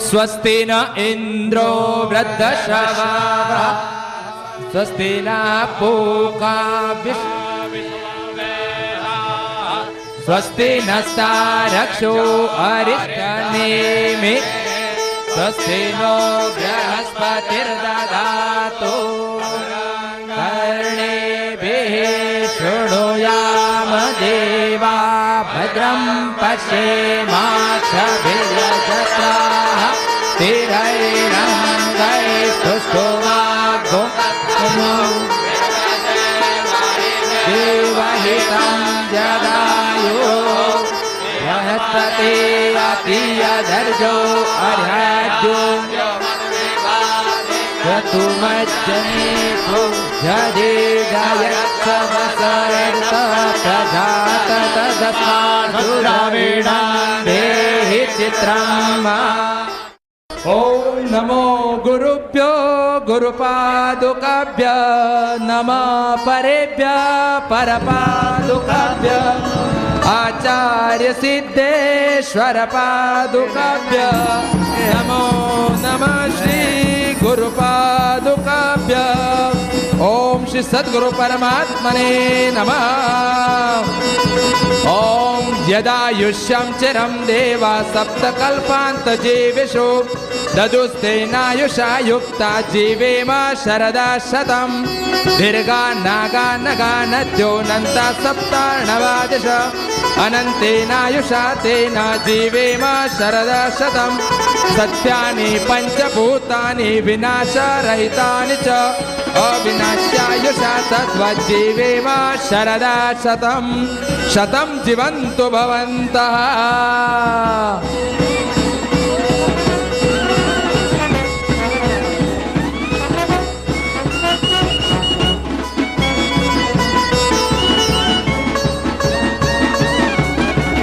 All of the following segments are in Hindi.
स्वस्ति न इंद्रो वृद्धश्रवाः स्वस्ति न पूषा स्वस्ति नस्तारक्षो अरिष्टनेमिः स्वस्ति नो बृहस्पतिर्दधातु कर्णेभिः शृणुयाम देवा भद्रं पश्येमाक्षभिर्यजत्राः स्थिरैरङ्गैस्तुष्टुवाग्गो देवहितं जदायुः बृहस्पति अतियधर्जो अर्हद्यो क्रतुमज्जनेषु जजेजयत्सवसरत प्रजात तदस्मासुरावीणां देहि चित्रम्। ॐ नमो गुरुभ्यो गुरुपादुकाभ्य नमः परेभ्यः परपादुकाभ्य आचार्य सिद्धेश्वर पादुकाभ्य नमो नमः श्री गुरुपादुकाभ्य ओम श्री सद्गुरु परमात्मने नमः। ओम यदायुष्यं चिरं देवा सप्तकल्पान्त जीवेषु ददुस्तेनायुषा युक्ता जीवेम शरदा शतं दीर्घा नागा नगा नद्यो नन्ता सप्तार्णवादश अनन्तेनायुषा तेन जीवेम शरदा शतं सत्यानि पञ्चभूतानि विनाशरहितानि च अविनाश्यायुषा तद्वज्जीवेम शरदा शतं शतं जीवन्तु भवन्तः।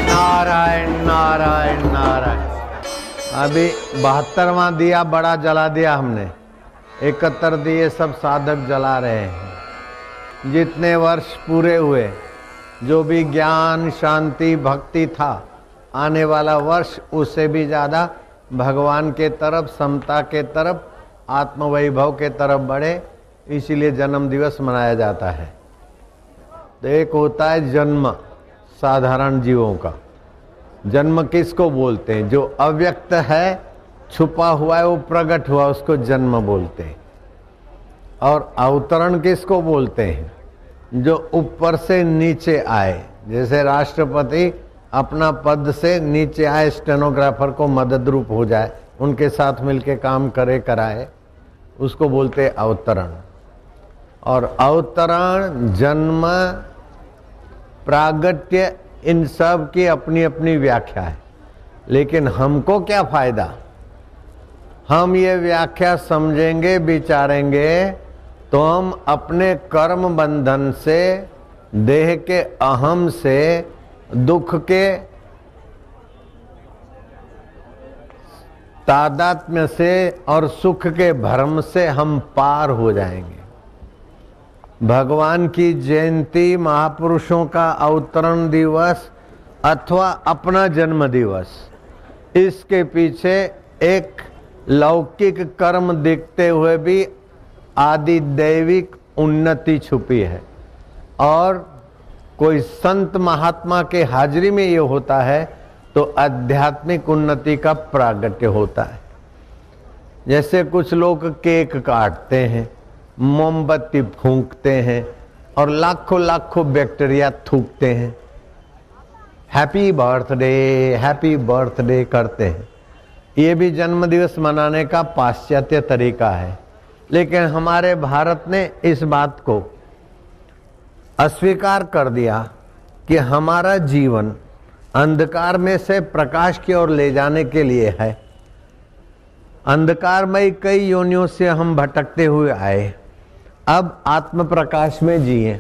नारायण नारायण नारायण। अभी 72वां दिया बड़ा जला दिया हमने, 71 दिए सब साधक जला रहे हैं। जितने वर्ष पूरे हुए, जो भी ज्ञान शांति भक्ति था, आने वाला वर्ष उससे भी ज़्यादा भगवान के तरफ, समता के तरफ, आत्मवैभव के तरफ बढ़े, इसीलिए जन्म दिवस मनाया जाता है। तो एक होता है जन्म साधारण जीवों का। जन्म किसको बोलते हैं? जो अव्यक्त है, छुपा हुआ है, वो प्रकट हुआ, उसको जन्म बोलते हैं। और अवतरण किसको बोलते हैं? जो ऊपर से नीचे आए, जैसे राष्ट्रपति अपना पद से नीचे आए, स्टेनोग्राफर को मदद रूप हो जाए, उनके साथ मिलके काम करे कराए, उसको बोलते हैं अवतरण। और अवतरण, जन्म, प्रागट्य, इन सब की अपनी अपनी व्याख्या है। लेकिन हमको क्या फायदा? हम ये व्याख्या समझेंगे, विचारेंगे तो हम अपने कर्म बंधन से, देह के अहम से, दुख के तादात्म्य से और सुख के भ्रम से हम पार हो जाएंगे। भगवान की जयंती, महापुरुषों का अवतरण दिवस अथवा अपना जन्म दिवस, इसके पीछे एक लौकिक कर्म दिखते हुए भी आदि दैविक उन्नति छुपी है। और कोई संत महात्मा के हाजिरी में ये होता है तो आध्यात्मिक उन्नति का प्रागट्य होता है। जैसे कुछ लोग केक काटते हैं, मोमबत्ती फूंकते हैं और लाखों लाखों बैक्टीरिया थूकते हैं, हैप्पी बर्थडे करते हैं। ये भी जन्मदिवस मनाने का पाश्चात्य तरीका है। लेकिन हमारे भारत ने इस बात को अस्वीकार कर दिया कि हमारा जीवन अंधकार में से प्रकाश की ओर ले जाने के लिए है। अंधकारमय कई योनियों से हम भटकते हुए आए, अब आत्म प्रकाश में जिए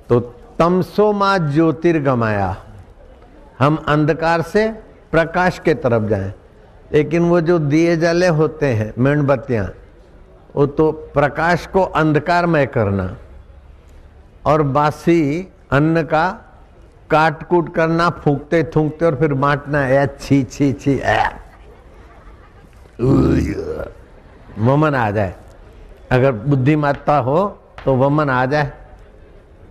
तो तमसो मा ज्योतिर्गमया, हम अंधकार से प्रकाश के तरफ जाएं। लेकिन वो जो दिए जले होते हैं, मेणबत्तियां, वो तो प्रकाश को अंधकारमय करना और बासी अन्न का काट कूट करना, फूंकते थूकते और फिर बांटना, छी छी छी। वमन आ जाए। अगर बुद्धिमत्ता हो तो वमन आ जाए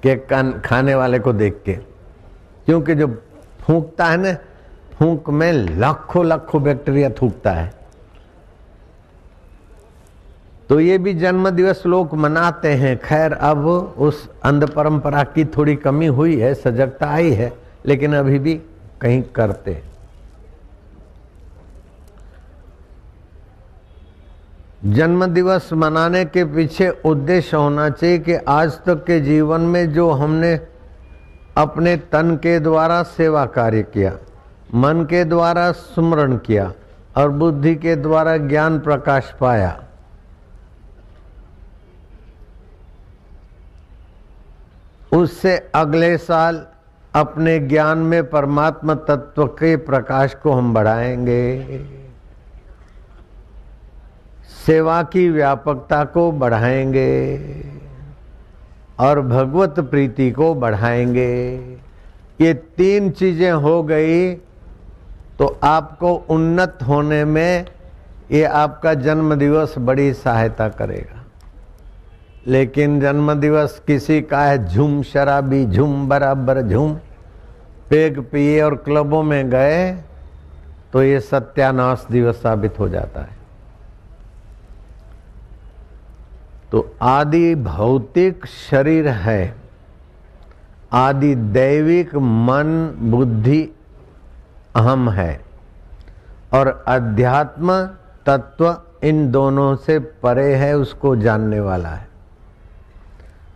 केक खाने वाले को देख के, क्योंकि जो फूंकता है ना, फूंक में लाखों लाखों बैक्टीरिया थूकता है। तो ये भी जन्म दिवस लोग मनाते हैं। खैर अब उस अंध परंपरा की थोड़ी कमी हुई है, सजगता आई है, लेकिन अभी भी कहीं करते हैं। जन्म दिवस मनाने के पीछे उद्देश्य होना चाहिए कि आज तक के जीवन में जो हमने अपने तन के द्वारा सेवा कार्य किया, मन के द्वारा सुमरण किया और बुद्धि के द्वारा ज्ञान प्रकाश पाया, उससे अगले साल अपने ज्ञान में परमात्मा तत्व के प्रकाश को हम बढ़ाएंगे, सेवा की व्यापकता को बढ़ाएंगे और भगवत प्रीति को बढ़ाएंगे। ये तीन चीजें हो गई तो आपको उन्नत होने में ये आपका जन्म दिवस बड़ी सहायता करेगा। लेकिन जन्म दिवस किसी का है झूम शराबी, झूम बराबर झूम, पेग पिए और क्लबों में गए तो ये सत्यानाश दिवस साबित हो जाता है। तो आदि भौतिक शरीर है, आदि दैविक मन बुद्धि अहम है, और अध्यात्म तत्व इन दोनों से परे है, उसको जानने वाला है।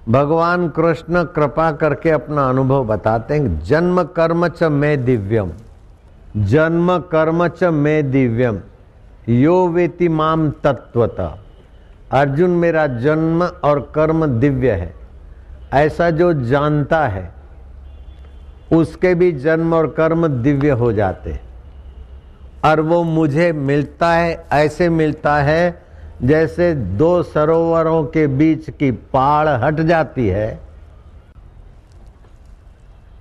भगवान कृष्ण कृपा करके अपना अनुभव बताते हैं। जन्म कर्म च में दिव्यम, जन्म कर्म च में दिव्यम, यो वेति माम तत्वतः। अर्जुन, मेरा जन्म और कर्म दिव्य है। ऐसा जो जानता है उसके भी जन्म और कर्म दिव्य हो जाते हैं, और वो मुझे मिलता है, ऐसे मिलता है जैसे दो सरोवरों के बीच की पहाड़ हट जाती है,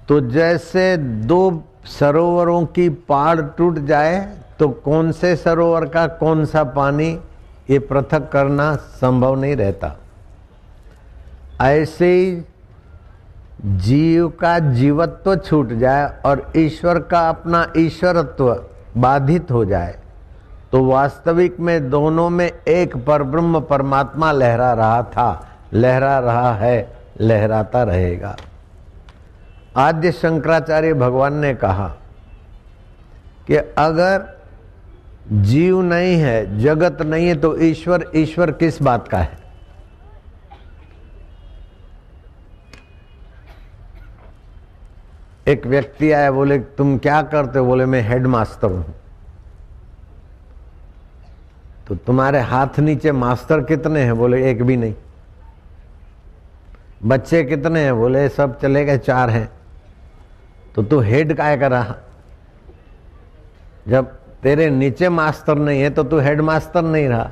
तो जैसे दो सरोवरों की पहाड़ टूट जाए तो कौन से सरोवर का कौन सा पानी ये पृथक करना संभव नहीं रहता। ऐसे ही जीव का जीवत्व छूट जाए और ईश्वर का अपना ईश्वरत्व बाधित हो जाए तो वास्तविक में दोनों में एक परब्रह्म परमात्मा लहरा रहा था, लहरा रहा है, लहराता रहेगा। आद्य शंकराचार्य भगवान ने कहा कि अगर जीव नहीं है, जगत नहीं है, तो ईश्वर ईश्वर किस बात का है? एक व्यक्ति आया, बोले तुम क्या करते हो? बोले मैं हेडमास्टर हूं। तो तुम्हारे हाथ नीचे मास्टर कितने हैं? बोले एक भी नहीं। बच्चे कितने हैं? बोले सब चले गए, 4 हैं। तो तू हेड काय कर रहा? जब तेरे नीचे मास्टर नहीं है तो तू हेड मास्टर नहीं रहा,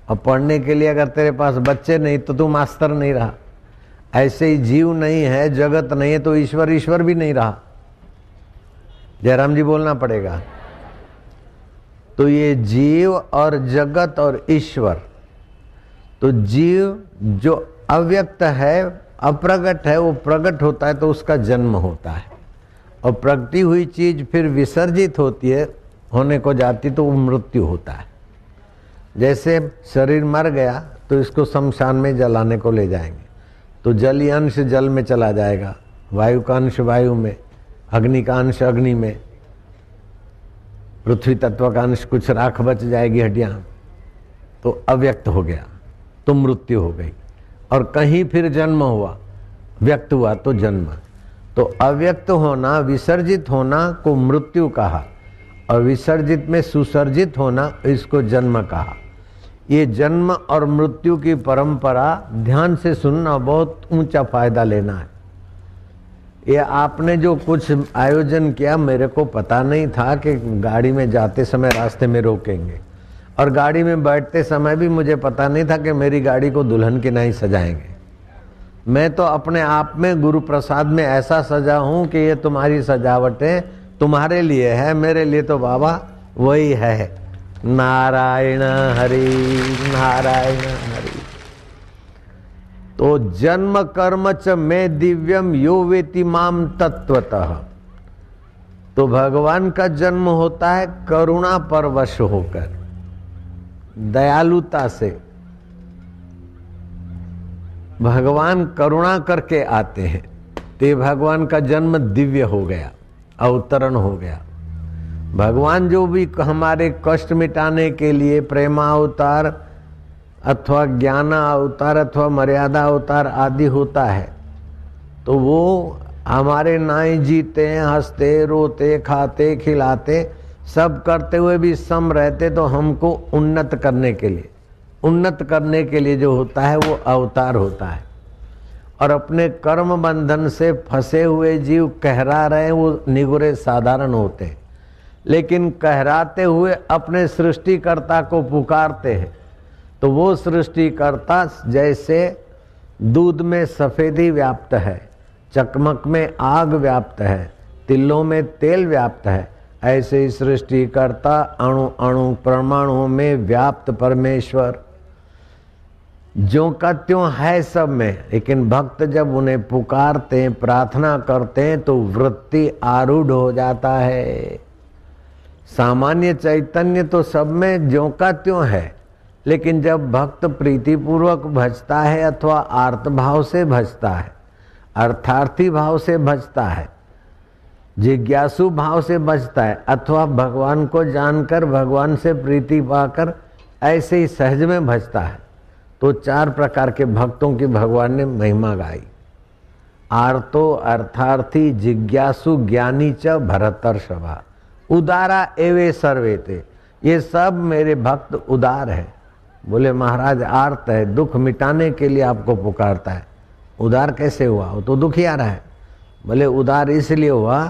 और पढ़ने के लिए अगर तेरे पास बच्चे नहीं तो तू मास्टर नहीं रहा। ऐसे ही जीव नहीं है, जगत नहीं है, तो ईश्वर ईश्वर भी नहीं रहा। जयराम जी बोलना पड़ेगा। तो ये जीव और जगत और ईश्वर, तो जीव जो अव्यक्त है, अप्रगट है, वो प्रकट होता है तो उसका जन्म होता है, और प्रगटी हुई चीज फिर विसर्जित होती है, होने को जाती तो वो मृत्यु होता है। जैसे शरीर मर गया तो इसको शमशान में जलाने को ले जाएंगे, तो जलीय अंश जल में चला जाएगा, वायु का अंश वायु में, अग्नि का अंश अग्नि में, पृथ्वी तत्व का अंश कुछ राख बच जाएगी हड्डियां, तो अव्यक्त हो गया तो मृत्यु हो गई। और कहीं फिर जन्म हुआ, व्यक्त हुआ तो जन्म। तो अव्यक्त होना, विसर्जित होना को मृत्यु कहा, और विसर्जित में सुसर्जित होना इसको जन्म कहा। ये जन्म और मृत्यु की परंपरा ध्यान से सुनना, बहुत ऊंचा फायदा लेना है। ये आपने जो कुछ आयोजन किया, मेरे को पता नहीं था कि गाड़ी में जाते समय रास्ते में रोकेंगे, और गाड़ी में बैठते समय भी मुझे पता नहीं था कि मेरी गाड़ी को दुल्हन की नहीं सजाएंगे। मैं तो अपने आप में गुरु प्रसाद में ऐसा सजा हूं कि ये तुम्हारी सजावटें तुम्हारे लिए है, मेरे लिए तो बाबा वही है। नारायण हरि नारायण हरि। तो जन्म कर्म च में दिव्यम यो वेति माम तत्वतः। तो भगवान का जन्म होता है करुणा परवश होकर, दयालुता से। भगवान करुणा करके आते हैं, ते भगवान का जन्म दिव्य हो गया, अवतरण हो गया। भगवान जो भी हमारे कष्ट मिटाने के लिए प्रेमावतार अथवा ज्ञान अवतार अथवा मर्यादा अवतार आदि होता है, तो वो हमारे नाई जीते हंसते रोते खाते खिलाते सब करते हुए भी सम रहते, तो हमको उन्नत करने के लिए जो होता है वो अवतार होता है। और अपने कर्म बंधन से फंसे हुए जीव कहरा रहे, वो निगुरे साधारण होते हैं, लेकिन कहराते हुए अपने सृष्टिकर्ता को पुकारते हैं। तो वो सृष्टिकर्ता जैसे दूध में सफेदी व्याप्त है, चकमक में आग व्याप्त है, तिलों में तेल व्याप्त है, ऐसे ही सृष्टिकर्ता अणु अणु परमाणुओं में व्याप्त परमेश्वर ज्यों का त्यों है सब में। लेकिन भक्त जब उन्हें पुकारते हैं, प्रार्थना करते हैं, तो वृत्ति आरूढ़ हो जाता है। सामान्य चैतन्य तो सब में ज्यों का त्यों है, लेकिन जब भक्त प्रीतिपूर्वक भजता है अथवा आर्त भाव से भजता है, अर्थार्थी भाव से भजता है, जिज्ञासु भाव से भजता है, अथवा भगवान को जानकर भगवान से प्रीति पाकर ऐसे ही सहज में भजता है, तो 4 प्रकार के भक्तों की भगवान ने महिमा गाई। आर्तो अर्थार्थी जिज्ञासु ज्ञानी च भरतर्षभा उदारा एवे सर्वेते। ये सब मेरे भक्त उदार है। बोले महाराज आर्त है, दुख मिटाने के लिए आपको पुकारता है, उदार कैसे हुआ? वो तो दुखिया रहा है। बोले उदार इसलिए हुआ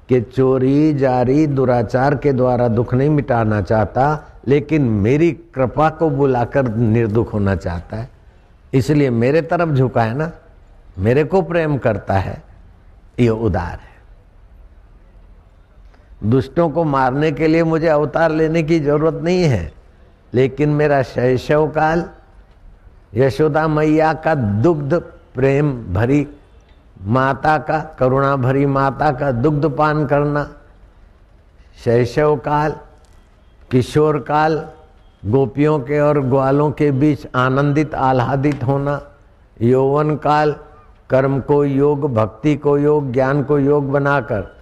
कि चोरी जारी दुराचार के द्वारा दुख नहीं मिटाना चाहता, लेकिन मेरी कृपा को बुलाकर निर्दुख होना चाहता है, इसलिए मेरे तरफ झुका है ना, मेरे को प्रेम करता है, ये उदार है। दुष्टों को मारने के लिए मुझे अवतार लेने की जरूरत नहीं है, लेकिन मेरा शैशव काल यशोदा मैया का दुग्ध प्रेम भरी माता का, करुणा भरी माता का दुग्ध पान करना, शैशव काल किशोर काल गोपियों के और ग्वालों के बीच आनंदित आह्लादित होना, यौवन काल कर्म को योग, भक्ति को योग, ज्ञान को योग बनाकर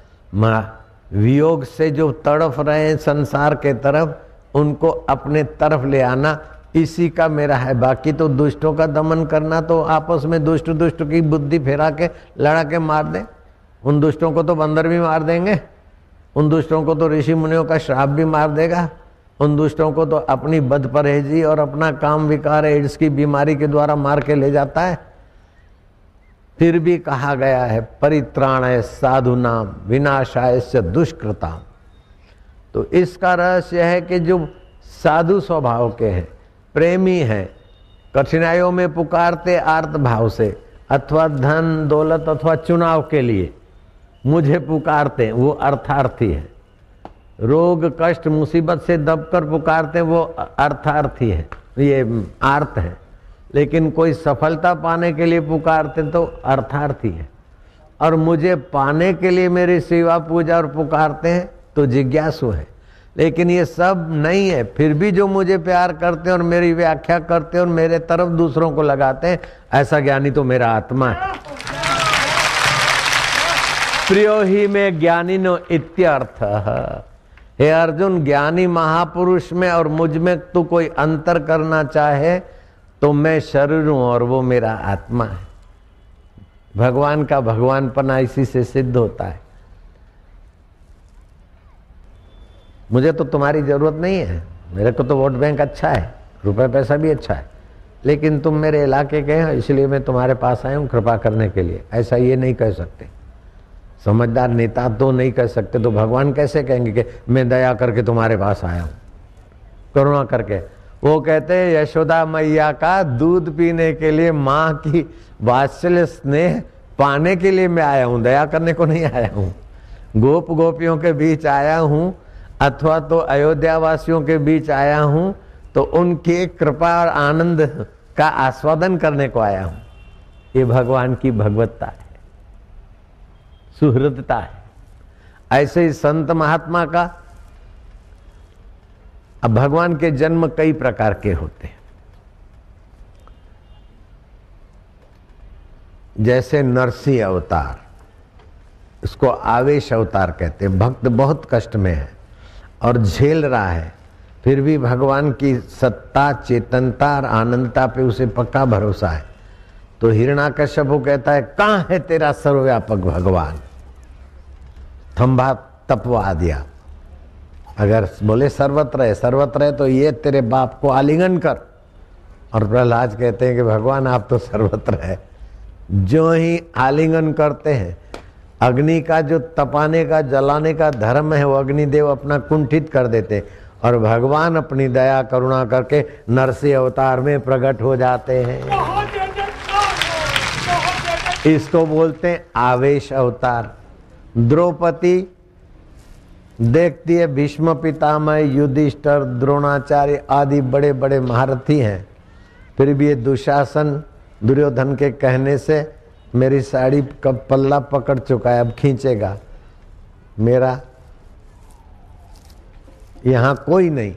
वियोग से जो तड़फ रहे हैं संसार के तरफ, उनको अपने तरफ ले आना, इसी का मेरा है। बाकी तो दुष्टों का दमन करना तो आपस में दुष्ट की बुद्धि फेरा के लड़ा के मार दें। उन दुष्टों को तो बंदर भी मार देंगे, उन दुष्टों को तो ऋषि मुनियों का श्राप भी मार देगा, उन दुष्टों को तो अपनी बद परहेजी और अपना काम विकार एड्स की बीमारी के द्वारा मार के ले जाता है। फिर भी कहा गया है परित्राणाय साधुनाम विनाशाय दुष्कृताम। तो इसका रहस्य है कि जो साधु स्वभाव के हैं, प्रेमी हैं, कठिनाइयों में पुकारते आर्त भाव से, अथवा धन दौलत अथवा चुनाव के लिए मुझे पुकारते हैं, वो अर्थार्थी है। रोग कष्ट मुसीबत से दबकर पुकारते हैं, वो अर्थार्थी है, ये आर्त है। लेकिन कोई सफलता पाने के लिए पुकारते तो अर्थार्थी है, और मुझे पाने के लिए मेरी सेवा पूजा और पुकारते हैं तो जिज्ञासु है। लेकिन ये सब नहीं है, फिर भी जो मुझे प्यार करते हैं और मेरी व्याख्या करते हैं और मेरे तरफ दूसरों को लगाते हैं, ऐसा ज्ञानी तो मेरा आत्मा है। प्रियो ही में ज्ञानिनो इत्यर्थ। हे अर्जुन, ज्ञानी महापुरुष में और मुझ में तू कोई अंतर करना चाहे तो मैं शरीर हूं और वो मेरा आत्मा है। भगवान का भगवानपना इसी से सिद्ध होता है। मुझे तो तुम्हारी जरूरत नहीं है, मेरे को तो वोट बैंक अच्छा है, रुपए पैसा भी अच्छा है, लेकिन तुम मेरे इलाके के हो इसलिए मैं तुम्हारे पास आया हूं कृपा करने के लिए। ऐसा ये नहीं कह सकते, समझदार नेता तो नहीं कह सकते, तो भगवान कैसे कहेंगे कि मैं दया करके तुम्हारे पास आया हूं, करुणा करके। वो कहते हैं यशोदा मैया का दूध पीने के लिए, माँ की वात्सल्य स्नेह पाने के लिए मैं आया हूं, दया करने को नहीं आया हूं। गोप गोपियों के बीच आया हूं, अथवा तो अयोध्या वासियों के बीच आया हूं तो उनके कृपा और आनंद का आस्वादन करने को आया हूं। ये भगवान की भगवत्ता है, सुहृदता है। ऐसे ही संत महात्मा का, अब भगवान के जन्म कई प्रकार के होते हैं। जैसे नरसिंह अवतार, इसको आवेश अवतार कहते हैं। भक्त बहुत कष्ट में है और झेल रहा है, फिर भी भगवान की सत्ता, चेतनता और आनंदता पे उसे पक्का भरोसा है। तो हिरण्याकश्यप कहता है, कहां है तेरा सर्वव्यापक भगवान? थंभा तपवा दिया। अगर बोले सर्वत्र है तो ये तेरे बाप को आलिंगन कर। और प्रहलाद कहते हैं कि भगवान आप तो सर्वत्र है। जो ही आलिंगन करते हैं, अग्नि का जो तपाने का, जलाने का धर्म है, वो अग्निदेव अपना कुंठित कर देते और भगवान अपनी दया करुणा करके नरसिंह अवतार में प्रकट हो जाते हैं। इसको बोलते हैं आवेश अवतार। द्रौपदी देखती है भीष्म पितामह, युधिष्ठिर, द्रोणाचार्य आदि बड़े बड़े महारथी हैं, फिर भी ये दुशासन दुर्योधन के कहने से मेरी साड़ी का पल्ला पकड़ चुका है, अब खींचेगा, मेरा यहां कोई नहीं।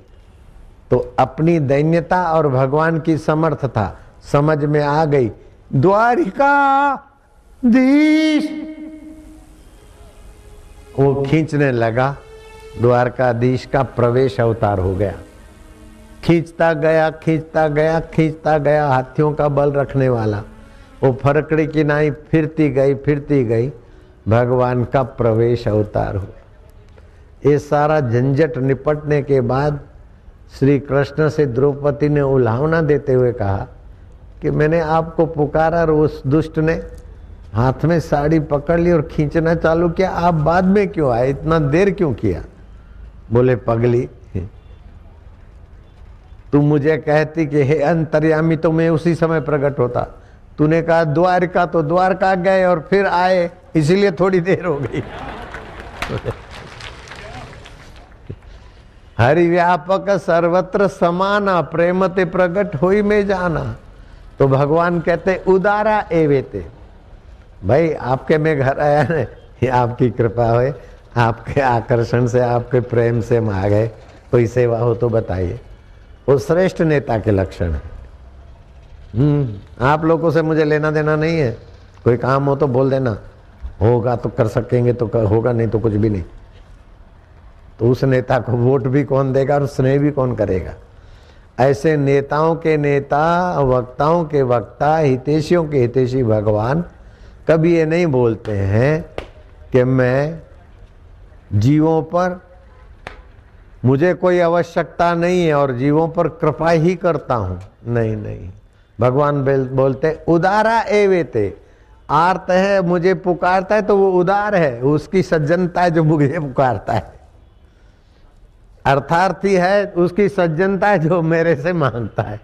तो अपनी दैन्यता और भगवान की समर्थता समझ में आ गई। द्वारिकाधीश वो खींचने लगा, द्वारकाधीश का प्रवेश अवतार हो गया। खींचता गया, खींचता गया, खींचता गया, हाथियों का बल रखने वाला। वो फरकड़ी की नाई फिरती गई, फिरती गई, भगवान का प्रवेश अवतार हुआ। ये सारा झंझट निपटने के बाद श्री कृष्ण से द्रौपदी ने उल्हावना देते हुए कहा कि मैंने आपको पुकारा और उस दुष्ट ने हाथ में साड़ी पकड़ ली और खींचना चालू किया, आप बाद में क्यों आए, इतना देर क्यों किया? बोले पगली, तू मुझे कहती कि हे अंतर्यामी, तो मैं उसी समय प्रकट होता। तूने कहा द्वारका, तो द्वारका गए और फिर आए, इसीलिए थोड़ी देर हो गई। हरि व्यापक सर्वत्र समाना, प्रेम ते प्रकट होई में जाना। तो भगवान कहते उदारा एवेते, भाई आपके में घर आया ना, ये आपकी कृपा हो, आपके आकर्षण से, आपके प्रेम से हम आ गए, कोई सेवा हो तो बताइए। वो श्रेष्ठ नेता के लक्षण है। आप लोगों से मुझे लेना देना नहीं है, कोई काम हो तो बोल देना, होगा तो कर सकेंगे तो होगा, नहीं तो कुछ भी नहीं। तो उस नेता को वोट भी कौन देगा और स्नेह भी कौन करेगा? ऐसे नेताओं के नेता, वक्ताओं के वक्ता, हितैषियों के हितैषी भगवान कभी ये नहीं बोलते हैं कि मैं जीवों पर, मुझे कोई आवश्यकता नहीं है और जीवों पर कृपा ही करता हूं। नहीं नहीं, भगवान बोलते उदारा एवेते, आर्त है, मुझे पुकारता है तो वो उदार है, उसकी सज्जनता है जो मुझे पुकारता है। अर्थार्थी है, उसकी सज्जनता है जो मेरे से मांगता है।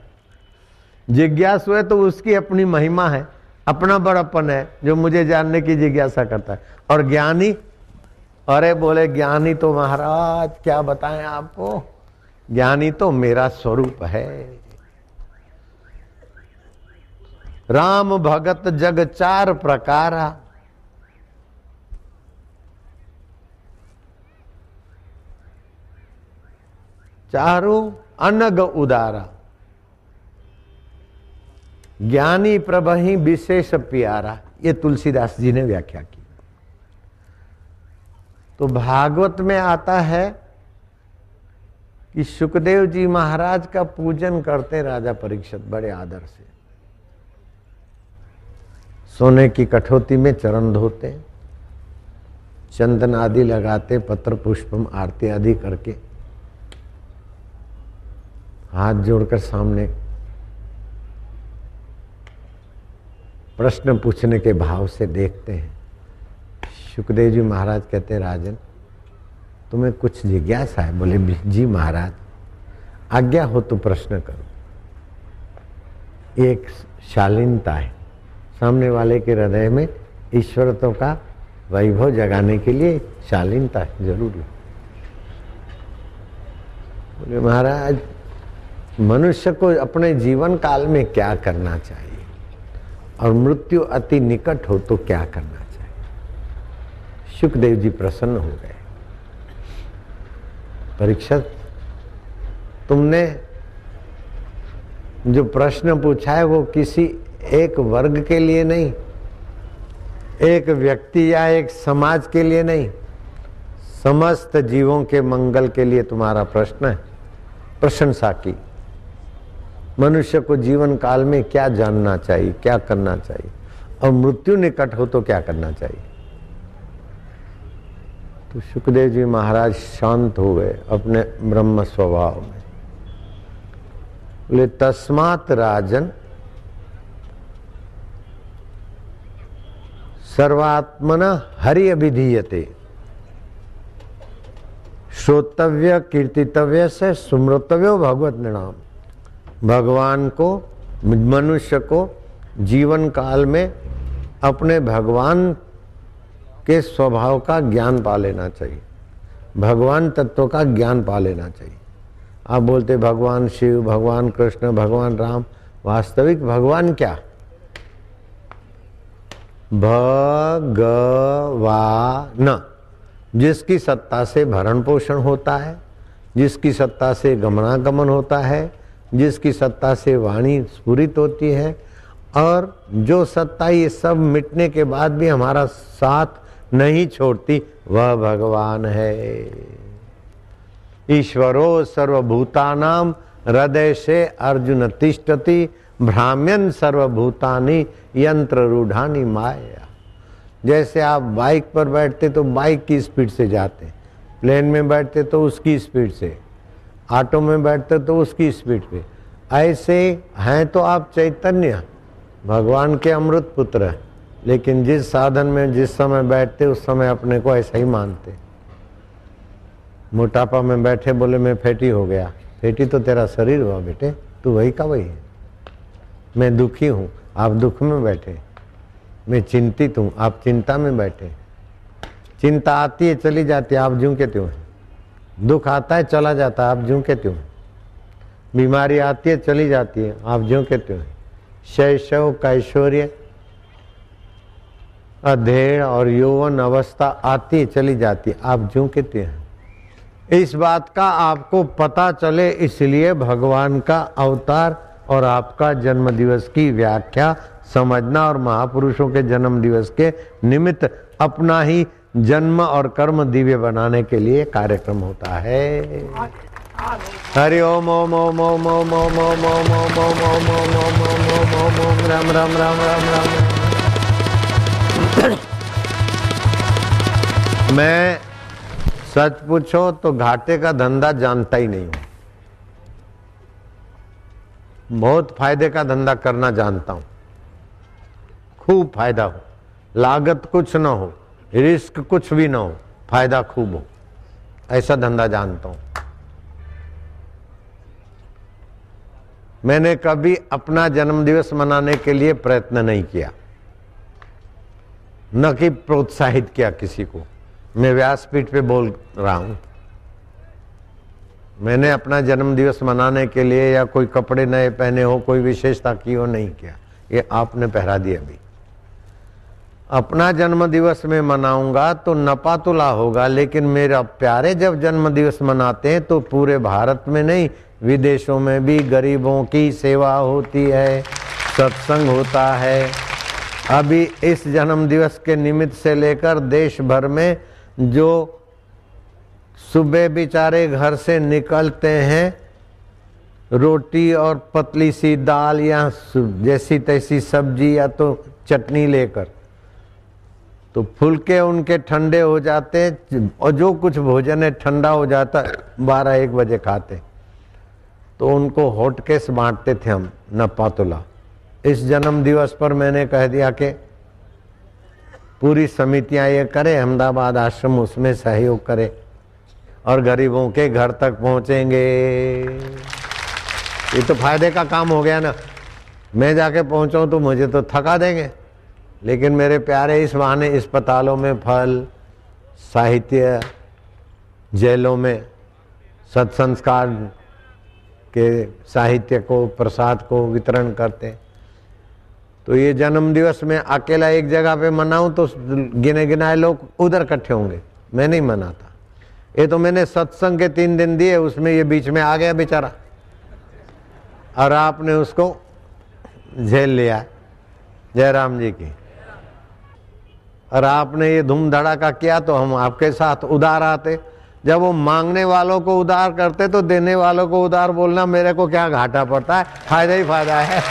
जिज्ञासु है तो उसकी अपनी महिमा है, अपना बड़प्पन है जो मुझे जानने की जिज्ञासा करता है। और ज्ञानी, अरे बोले ज्ञानी तो महाराज क्या बताएं आपको, ज्ञानी तो मेरा स्वरूप है। राम भगत जग चार प्रकारा, चारू अनग उदारा, ज्ञानी प्रभहि विशेष प्यारा। ये तुलसीदास जी ने व्याख्या की। तो भागवत में आता है कि सुखदेव जी महाराज का पूजन करते राजा परीक्षित बड़े आदर से, सोने की कठौती में चरण धोते, चंदन आदि लगाते, पत्र पुष्पम आरती आदि करके हाथ जोड़कर सामने प्रश्न पूछने के भाव से देखते हैं। सुखदेव जी महाराज कहते हैं राजन तुम्हें कुछ जिज्ञासा है? बोले जी महाराज आज्ञा हो तो प्रश्न करो। एक शालीनता है, सामने वाले के हृदय में ईश्वरत्व का वैभव जगाने के लिए शालीनता है जरूरी। बोले महाराज मनुष्य को अपने जीवन काल में क्या करना चाहिए और मृत्यु अति निकट हो तो क्या करना चाहिए। शुकदेव जी प्रसन्न हो गए। परीक्षित, तुमने जो प्रश्न पूछा है वो किसी एक वर्ग के लिए नहीं, एक व्यक्ति या एक समाज के लिए नहीं, समस्त जीवों के मंगल के लिए तुम्हारा प्रश्न है। प्रशंसा की। मनुष्य को जीवन काल में क्या जानना चाहिए, क्या करना चाहिए और मृत्यु निकट हो तो क्या करना चाहिए। तो शुकदेव जी महाराज शांत हो गए अपने ब्रह्म स्वभाव में। बोले तस्मात् राजन सर्वात्मना हरि अभिधीयते श्रोतव्य कीर्तितव्य से सुमृतव्यो भगवत नाम। भगवान को, मनुष्य को जीवन काल में अपने भगवान के स्वभाव का ज्ञान पा लेना चाहिए, भगवान तत्व का ज्ञान पा लेना चाहिए। आप बोलते भगवान शिव, भगवान कृष्ण, भगवान राम, वास्तविक भगवान क्या? भगवान, जिसकी सत्ता से भरण पोषण होता है, जिसकी सत्ता से गमनागमन होता है, जिसकी सत्ता से वाणी स्फुरित होती है और जो सत्ता ये सब मिटने के बाद भी हमारा साथ नहीं छोड़ती, वह भगवान है। ईश्वरो सर्वभूतानां हृदय से अर्जुन तिष्ठति भ्राम्यन सर्वभूतानि यंत्र रूढ़ानि माया। जैसे आप बाइक पर बैठते तो बाइक की स्पीड से जाते, प्लेन में बैठते तो उसकी स्पीड से, ऑटो में बैठते तो उसकी स्पीड पे। ऐसे हैं तो आप चैतन्य, भगवान के अमृत पुत्र, लेकिन जिस साधन में जिस समय बैठते उस समय अपने को ऐसा ही मानते। मोटापा में बैठे बोले मैं फैटी हो गया, फैटी तो तेरा शरीर हुआ बेटे, तू वही का वही है। मैं दुखी हूँ, आप दुख में बैठे। मैं चिंतित हूँ, आप चिंता में बैठे। चिंता आती है चली जाती है, आप ज्यों के त्यों हैं। दुख आता है चला जाता है, आप ज्यों के त्यों हैं। बीमारी आती है चली जाती है, आप ज्यों के त्यों हैं। शैशव कैशोर्य अधेड़ और यौवन अवस्था आती है चली जाती है, आप ज्यों के त्यों हैं। इस बात का आपको पता चले इसलिए भगवान का अवतार और आपका जन्म दिवस की व्याख्या समझना और महापुरुषों के जन्म दिवस के निमित्त अपना ही जन्म और कर्म दिव्य बनाने के लिए कार्यक्रम होता है। हरि ओम ओम ओम ओम ओम ओम ओम ओम ओम ओम ओम ओम ओम ओम ओम ओम राम राम राम राम राम। मैं सच पूछो तो घाटे का धंधा जानता ही नहीं हूं। बहुत फायदे का धंधा करना जानता हूं, खूब फायदा हो, लागत कुछ ना हो, रिस्क कुछ भी ना हो, फायदा खूब हो, ऐसा धंधा जानता हूं। मैंने कभी अपना जन्मदिवस मनाने के लिए प्रयत्न नहीं किया, न कि प्रोत्साहित किया किसी को। मैं व्यासपीठ पे बोल रहा हूं। मैंने अपना जन्मदिवस मनाने के लिए या कोई कपड़े नए पहने हो, कोई विशेषता की हो, नहीं किया। ये आपने पहरा दिया। अभी अपना जन्म दिवस में मनाऊंगा तो नपा तुला होगा, लेकिन मेरा प्यारे जब जन्म दिवस मनाते हैं तो पूरे भारत में नहीं, विदेशों में भी गरीबों की सेवा होती है, सत्संग होता है। अभी इस जन्म दिवस के निमित्त से लेकर देश भर में जो सुबह बेचारे घर से निकलते हैं रोटी और पतली सी दाल या जैसी तैसी सब्जी या तो चटनी लेकर, तो फुलके उनके ठंडे हो जाते और जो कुछ भोजन है ठंडा हो जाता, 12-1 बजे खाते। तो उनको हॉटकेस बांटते थे हम नपातुला। इस जन्म दिवस पर मैंने कह दिया कि पूरी समितियां ये करे, अहमदाबाद आश्रम उसमें सहयोग करे और गरीबों के घर तक पहुंचेंगे। ये तो फायदे का काम हो गया ना। मैं जाके पहुंचाऊं तो मुझे तो थका देंगे, लेकिन मेरे प्यारे इस बहाने अस्पतालों में फल, साहित्य, जेलों में सत्संस्कार के साहित्य को, प्रसाद को वितरण करते। तो ये जन्म दिवस में अकेला एक जगह पे मनाऊं तो गिने गिनाए लोग उधर इकट्ठे होंगे, मैं नहीं मनाता। ये तो मैंने सत्संग के 3 दिन दिए, उसमें ये बीच में आ गया बेचारा, और आपने उसको झेल लिया। जयराम जी की। और आपने ये धूम धड़ाका किया तो हम आपके साथ उदार आते। जब वो मांगने वालों को उदार करते तो देने वालों को उदार बोलना मेरे को क्या घाटा पड़ता है, फायदा ही फायदा है।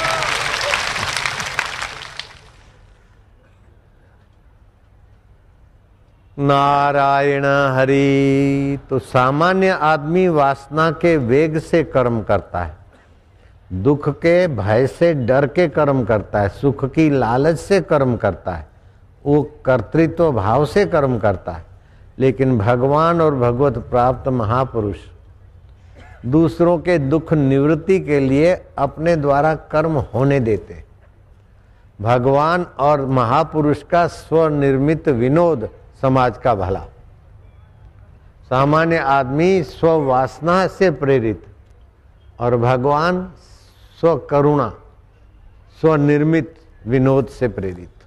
नारायण हरि। तो सामान्य आदमी वासना के वेग से कर्म करता है, दुख के भय से डर के कर्म करता है, सुख की लालच से कर्म करता है, वो कर्तृत्व भाव से कर्म करता है। लेकिन भगवान और भगवत प्राप्त महापुरुष दूसरों के दुख निवृत्ति के लिए अपने द्वारा कर्म होने देते। भगवान और महापुरुष का स्वनिर्मित विनोद समाज का भला। सामान्य आदमी स्ववासना से प्रेरित और भगवान स्वकरुणा, स्वनिर्मित विनोद से प्रेरित।